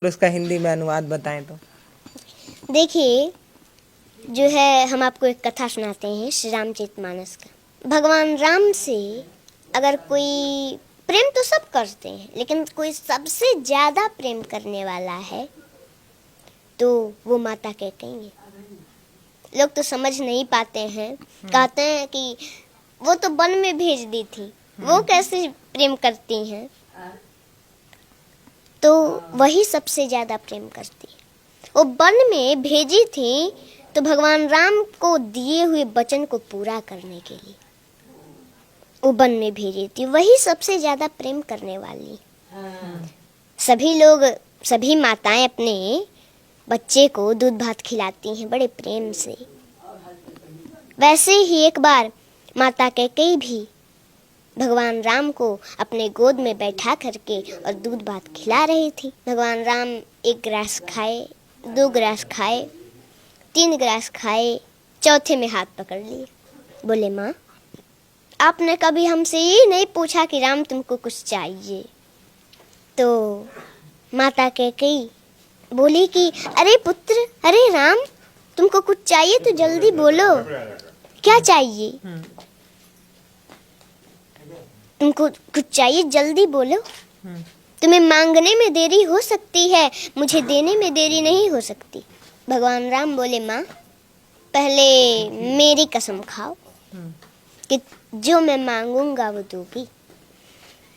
उसका हिंदी में अनुवाद बताएं तो। देखिए, जो है हम आपको एक कथा सुनाते हैं श्री रामचरितमानस का। भगवान राम से अगर कोई प्रेम तो सब करते हैं, लेकिन कोई सबसे ज्यादा प्रेम करने वाला है तो वो माता कैकेयी है। लोग तो समझ नहीं पाते हैं, कहते हैं कि वो तो वन में भेज दी थी, वो कैसे प्रेम करती हैं। तो वही सबसे ज्यादा प्रेम करती है। वो वन में भेजी थी तो भगवान राम को दिए हुए वचन को पूरा करने के लिए वो वन में भेजी थी। वही सबसे ज्यादा प्रेम करने वाली। सभी लोग, सभी माताएं अपने बच्चे को दूध भात खिलाती हैं बड़े प्रेम से। वैसे ही एक बार माता कैकेयी भी भगवान राम को अपने गोद में बैठा करके और दूध भात खिला रही थी। भगवान राम एक गिलास खाए, 2 गिलास खाए, 3 गिलास खाए, चौथे में हाथ पकड़ लिए। बोले, माँ, आपने कभी हमसे ये नहीं पूछा कि राम तुमको कुछ चाहिए। तो माता कैकेयी बोली कि अरे पुत्र, अरे राम, तुमको कुछ चाहिए तो जल्दी बोलो, क्या चाहिए? तुमको कुछ चाहिए, जल्दी बोलो। तुम्हें मांगने में देरी हो सकती है, मुझे देने में देरी नहीं हो सकती। भगवान राम बोले, माँ, पहले मेरी कसम खाओ कि जो मैं मांगूंगा वो दोगी।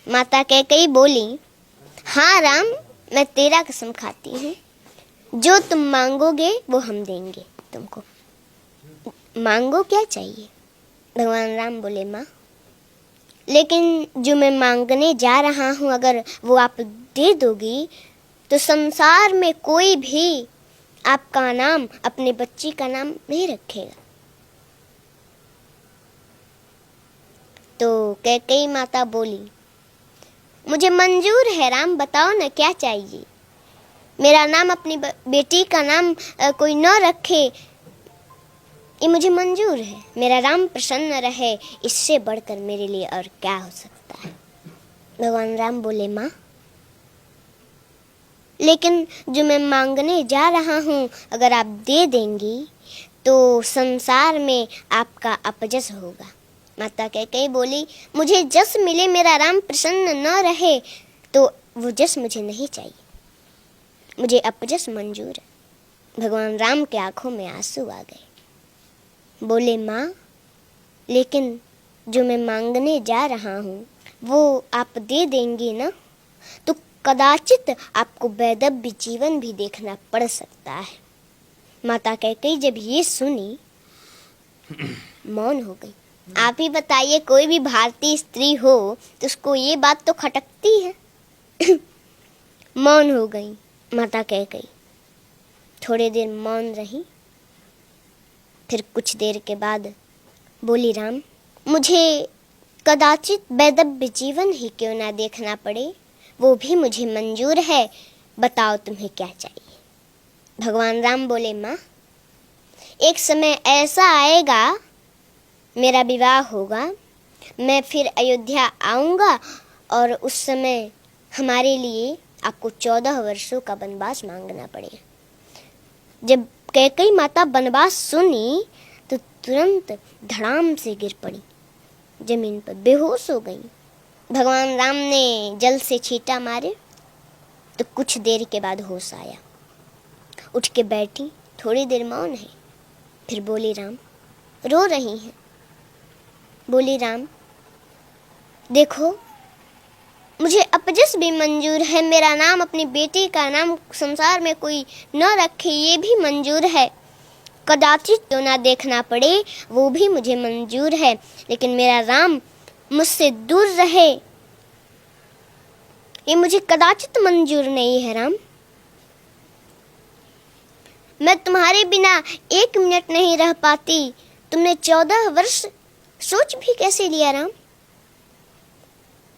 माता कैकेयी बोली, हाँ राम, मैं तेरा कसम खाती हूँ, जो तुम मांगोगे वो हम देंगे तुमको। मांगो, क्या चाहिए? भगवान राम बोले, माँ, लेकिन जो मैं मांगने जा रहा हूँ अगर वो आप दे दोगी तो संसार में कोई भी आपका नाम, अपने बच्ची का नाम नहीं रखेगा। तो कैकेयी माता बोली, मुझे मंजूर है राम, बताओ ना क्या चाहिए। मेरा नाम, अपनी बेटी का नाम कोई न रखे, ये मुझे मंजूर है। मेरा राम प्रसन्न रहे, इससे बढ़कर मेरे लिए और क्या हो सकता है। भगवान राम बोले, माँ, लेकिन जो मैं मांगने जा रहा हूँ अगर आप दे देंगी तो संसार में आपका अपजस होगा। माता कैकेयी बोली, मुझे जस मिले, मेरा राम प्रसन्न न रहे तो वो जस मुझे नहीं चाहिए, मुझे अपजस मंजूर है। भगवान राम के आंखों में आंसू आ गए। बोले, माँ, लेकिन जो मैं मांगने जा रहा हूँ वो आप दे देंगी ना तो कदाचित आपको वैधव्य जीवन भी देखना पड़ सकता है। माता कैकेयी जब ये सुनी मौन हो गई। आप ही बताइए, कोई भी भारतीय स्त्री हो तो उसको ये बात तो खटकती है। मौन हो गई माता कैकेयी। थोड़ी देर मौन रही, फिर कुछ देर के बाद बोली, राम, मुझे कदाचित वैधव्य जीवन ही क्यों ना देखना पड़े, वो भी मुझे मंजूर है। बताओ तुम्हें क्या चाहिए। भगवान राम बोले, माँ, एक समय ऐसा आएगा, मेरा विवाह होगा, मैं फिर अयोध्या आऊँगा और उस समय हमारे लिए आपको 14 वर्षों का वनवास मांगना पड़ेगा। जब कैकेयी माता वनवास सुनी तो तुरंत धड़ाम से गिर पड़ी, जमीन पर बेहोश हो गई। भगवान राम ने जल से छींटा मारे तो कुछ देर के बाद होश आया। उठ के बैठी, थोड़ी देर मौन है, फिर बोली, राम, रो रही हैं। बोली, राम, देखो, मुझे अपजस भी मंजूर है, मेरा नाम, अपनी बेटी का नाम संसार में कोई न रखे ये भी मंजूर है, कदाचित तो ना देखना पड़े वो भी मुझे मंजूर है, लेकिन मेरा राम मुझसे दूर रहे ये मुझे कदाचित मंजूर नहीं है। राम, मैं तुम्हारे बिना 1 मिनट नहीं रह पाती। तुमने 14 वर्ष सोच भी कैसे लिया राम?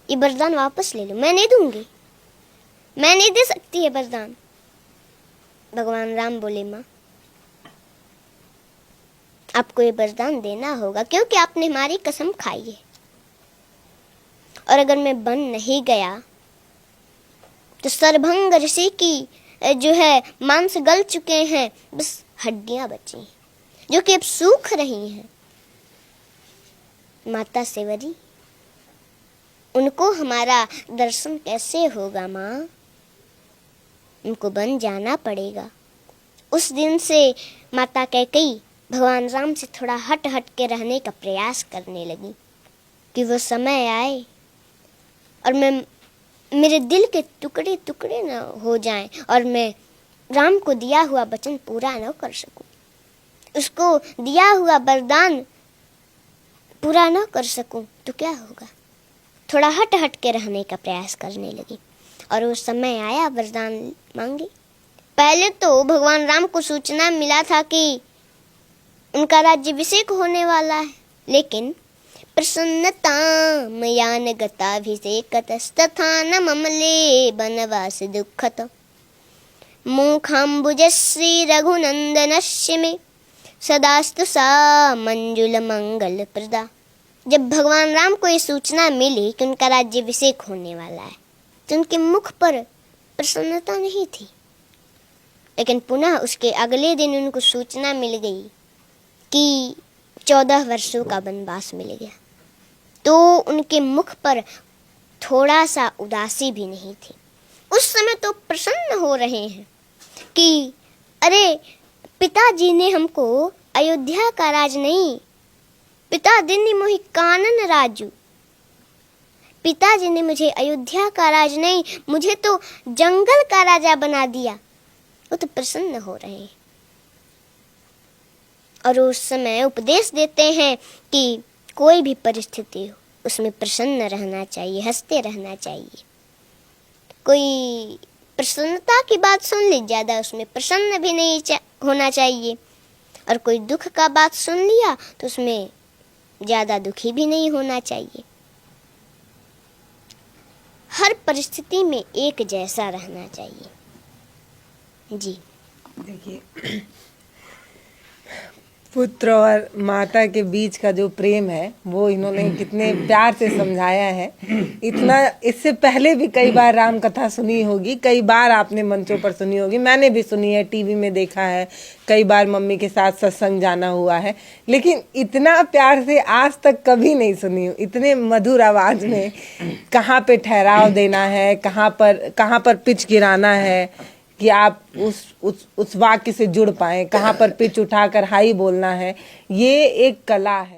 ये वरदान वापस ले लो, मैं नहीं दूंगी, मैं नहीं दे सकती है वरदान। भगवान राम बोले, माँ, आपको ये वरदान देना होगा क्योंकि आपने हमारी कसम खाई है, और अगर मैं बन नहीं गया तो सरभंग ऋषि की जो है मांस गल चुके हैं, बस हड्डियां बची हैं जो कि अब सूख रही हैं। माता सेवरी, उनको हमारा दर्शन कैसे होगा माँ? उनको बन जाना पड़ेगा। उस दिन से माता कैकेयी भगवान राम से थोड़ा हट हट के रहने का प्रयास करने लगी कि वो समय आए और मेरे दिल के टुकड़े टुकड़े न हो जाएं और मैं राम को दिया हुआ वचन पूरा न कर सकूं, उसको दिया हुआ वरदान पूरा न कर सकूं तो क्या होगा? थोड़ा हट हट के रहने का प्रयास करने लगी और वो समय आया, वरदान मांगी। पहले तो भगवान राम को सूचना मिला था कि उनका राज्याभिषेक होने वाला है, लेकिन प्रसन्नता मयान गताभिषेकतस्तथा न ममले वनवास दुःखत मुखाम्बुजश्री रघुनंदनस्य मे सदास्तु सा मंजुल मंगल प्रदा। जब भगवान राम को ये सूचना मिली कि उनका राज्याभिषेक होने वाला है तो उनके मुख पर प्रसन्नता नहीं थी, लेकिन पुनः उसके अगले दिन उनको सूचना मिल गई कि 14 वर्षों का वनवास मिल गया, तो उनके मुख पर थोड़ा सा उदासी भी नहीं थी। उस समय तो प्रसन्न हो रहे हैं कि अरे पिताजी ने हमको अयोध्या का राज नहीं, पिताजी ने मोहि कानन राजू, पिताजी ने मुझे अयोध्या का राज नहीं, मुझे तो जंगल का राजा बना दिया। वो तो प्रसन्न हो रहे हैं और उस समय उपदेश देते हैं कि कोई भी परिस्थिति हो उसमें प्रसन्न रहना चाहिए, हंसते रहना चाहिए। कोई प्रसन्नता की बात सुन ली, ज्यादा उसमें प्रसन्न भी नहीं होना चाहिए, और कोई दुख का बात सुन लिया तो उसमें ज्यादा दुखी भी नहीं होना चाहिए। हर परिस्थिति में एक जैसा रहना चाहिए। जी देखिए, पुत्र और माता के बीच का जो प्रेम है वो इन्होंने कितने प्यार से समझाया है। इतना इससे पहले भी कई बार राम कथा सुनी होगी, कई बार आपने मंचों पर सुनी होगी, मैंने भी सुनी है, टीवी में देखा है, कई बार मम्मी के साथ सत्संग जाना हुआ है, लेकिन इतना प्यार से आज तक कभी नहीं सुनी। इतने मधुर आवाज में कहाँ पे ठहराव देना है, कहाँ पर पिच गिराना है कि आप उस वाक्य से जुड़ पाए, कहाँ पर पिच उठाकर हाई बोलना है, ये एक कला है।